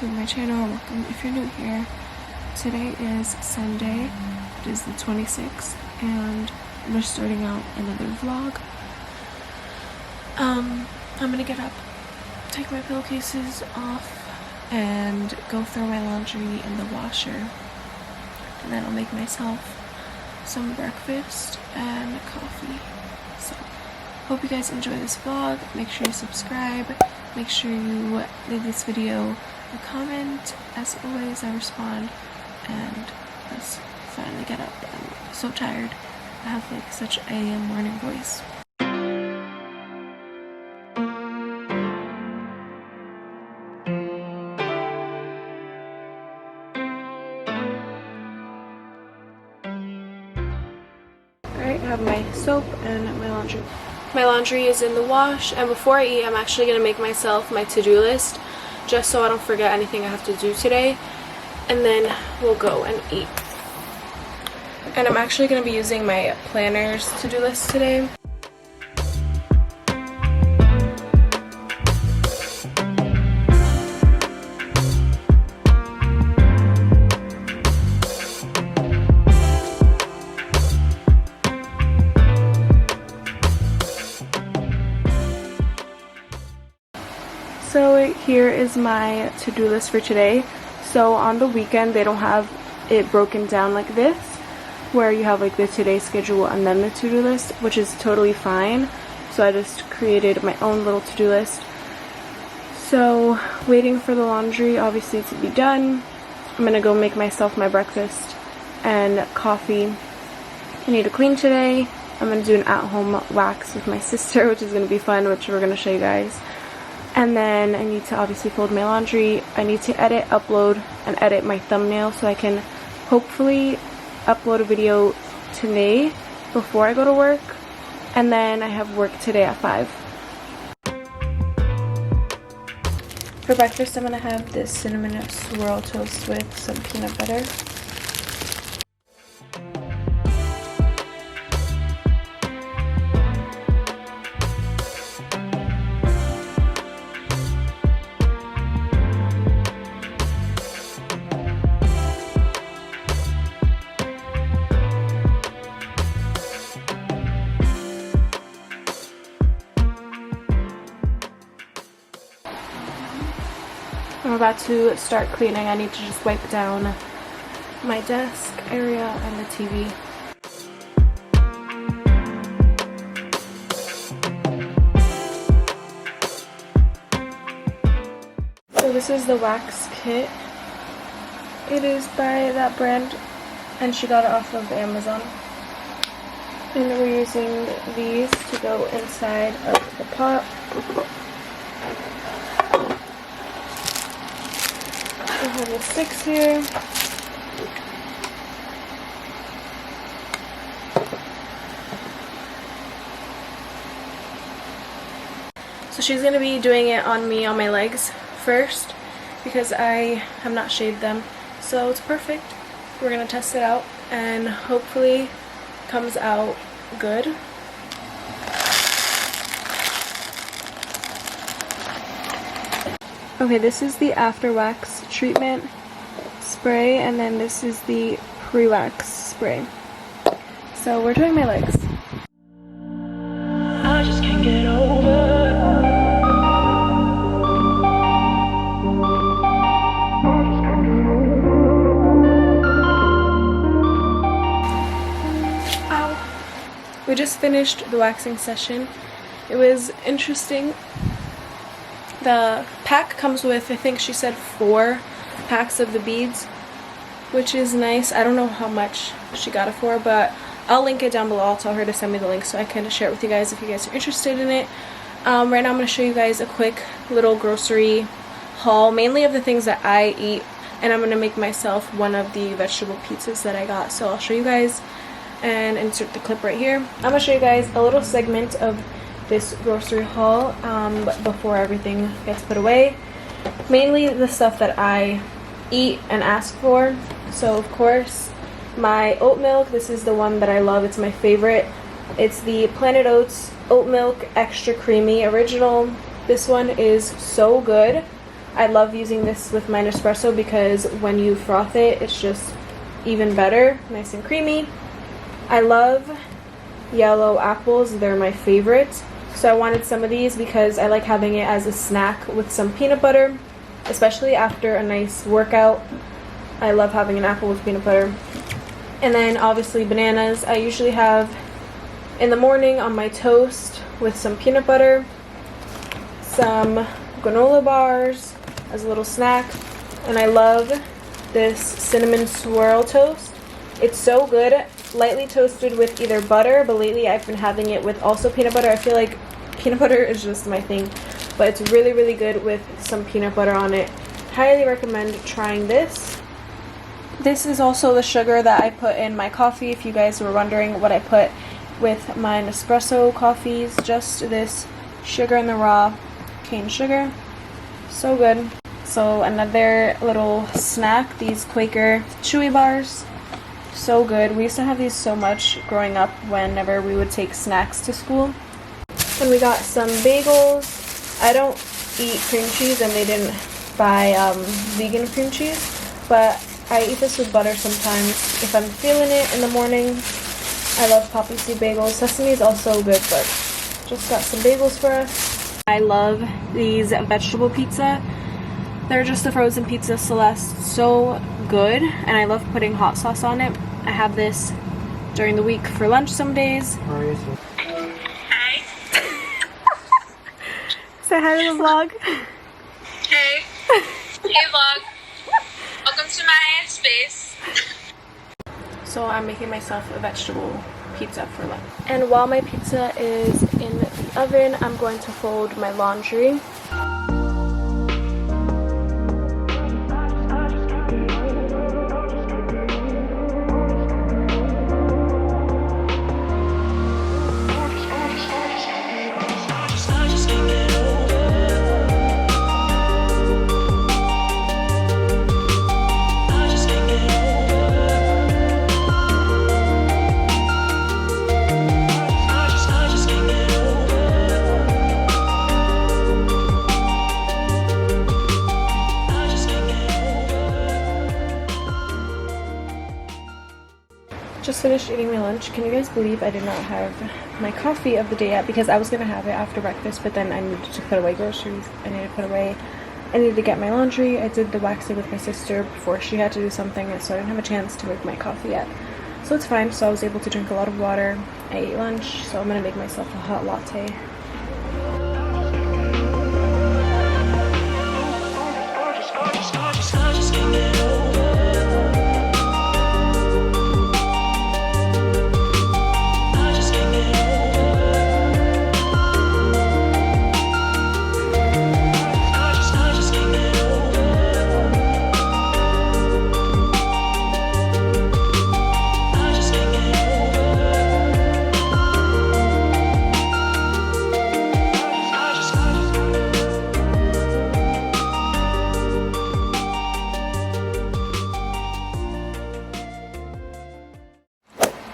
to my channel. Welcome if you're new here. Today is Sunday. It is the 26th and I'm just starting out another vlog. I'm gonna get up, take my pillowcases off, and go throw my laundry in the washer. And then I'll make myself some breakfast and coffee. So, hope you guys enjoy this vlog. Make sure you subscribe. Make sure you leave this video a comment. As always, I respond. And let's finally get up. I'm so tired. I have like such a morning voice. Alright, I have my soap and my laundry. My laundry is in the wash, and before I eat, I'm actually going to make myself my to-do list, just so I don't forget anything I have to do today, and then we'll go and eat. And I'm actually going to be using my planner's to-do list today. So here is my to-do list for today. So on the weekend they don't have it broken down like this, where you have like the today schedule and then the to-do list, which is totally fine. So I just created my own little to-do list. So waiting for the laundry obviously to be done. I'm gonna go make myself my breakfast and coffee. I need to clean today. I'm gonna do an at-home wax with my sister, which is gonna be fun, which we're gonna show you guys. And then I need to obviously fold my laundry. I need to edit, upload, and edit my thumbnail so I can hopefully upload a video today before I go to work. And then I have work today at 5. For breakfast, I'm going to have this cinnamon swirl toast with some peanut butter. I'm about to start cleaning. I need to just wipe down my desk area and the TV. So this is the wax kit. It is by that brand and she got it off of Amazon. And we're using these to go inside of the pot. I have the 6 here. So she's going to be doing it on me, on my legs first, because I have not shaved them. So it's perfect. We're going to test it out and hopefully it comes out good. Okay, this is the after wax treatment spray, and then this is the pre-wax spray. So we're doing my legs. I just can't get over. Ow. We just finished the waxing session. It was interesting. The pack comes with, I think she said 4 packs of the beads, which is nice. I don't know how much she got it for, but I'll link it down below. I'll tell her to send me the link so I can share it with you guys if you guys are interested in it. Right now I'm going to show you guys a quick little grocery haul, mainly of the things that I eat, and I'm going to make myself one of the vegetable pizzas that I got. So I'll show you guys and insert the clip right here. I'm going to show you guys a little segment of this grocery haul before everything gets put away. Mainly the stuff that I eat and ask for. So of course my oat milk, this is the one that I love, it's my favorite. It's the Planet Oats oat milk extra creamy original. This one is so good. I love using this with my Nespresso because when you froth it, it's just even better, nice and creamy. I love yellow apples, they're my favorite. So I wanted some of these because I like having it as a snack with some peanut butter, especially after a nice workout. I love having an apple with peanut butter. And then obviously bananas. I usually have in the morning on my toast with some peanut butter, some granola bars as a little snack, and I love this cinnamon swirl toast. It's so good, lightly toasted with either butter, but lately I've been having it with also peanut butter. I feel like peanut butter is just my thing, but it's really, really good with some peanut butter on it. Highly recommend trying this. This is also the sugar that I put in my coffee, if you guys were wondering what I put with my Nespresso coffees. Just this sugar in the raw cane sugar. So good. So another little snack, these Quaker Chewy bars. So good. We used to have these so much growing up whenever we would take snacks to school. And we got some bagels. I don't eat cream cheese, and they didn't buy vegan cream cheese, but I eat this with butter sometimes if I'm feeling it in the morning. I love poppy seed bagels. Sesame is also good, but just got some bagels for us. I love these vegetable pizza. They're just a frozen pizza Celeste. So good, and I love putting hot sauce on it. I have this during the week for lunch some days. Hi. Say hi to the vlog. Hey. Hey vlog. Welcome to my space. So I'm making myself a vegetable pizza for lunch. And while my pizza is in the oven, I'm going to fold my laundry. Just finished eating my lunch. Can you guys believe I did not have my coffee of the day yet? Because I was gonna have it after breakfast, but then I needed to put away groceries. I needed to get my laundry. I did the waxing with my sister before she had to do something, so I didn't have a chance to make my coffee yet. So it's fine. So I was able to drink a lot of water. I ate lunch, so I'm gonna make myself a hot latte.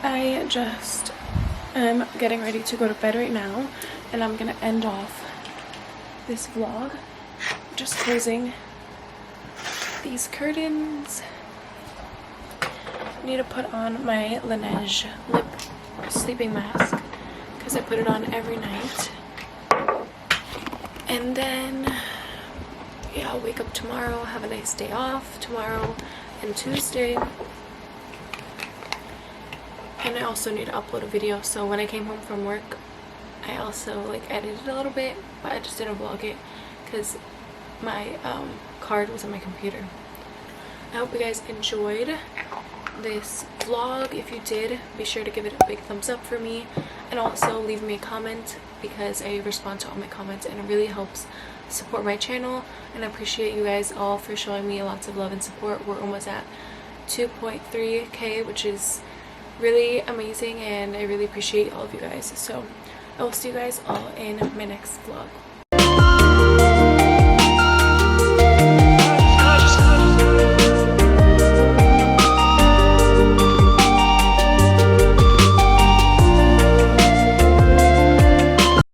I just am getting ready to go to bed right now, and I'm gonna end off this vlog just closing these curtains. I need to put on my Laneige lip sleeping mask because I put it on every night, and then yeah, I'll wake up tomorrow, have a nice day off tomorrow and Tuesday. And I also need to upload a video, so when I came home from work I also edited a little bit, but I just didn't vlog it because my card was on my computer. I hope you guys enjoyed this vlog. If you did, be sure to give it a big thumbs up for me, and also leave me a comment because I respond to all my comments and it really helps support my channel, and I appreciate you guys all for showing me lots of love and support. We're almost at 2.3k, which is really amazing, and I really appreciate all of you guys. So I will see you guys all in my next vlog.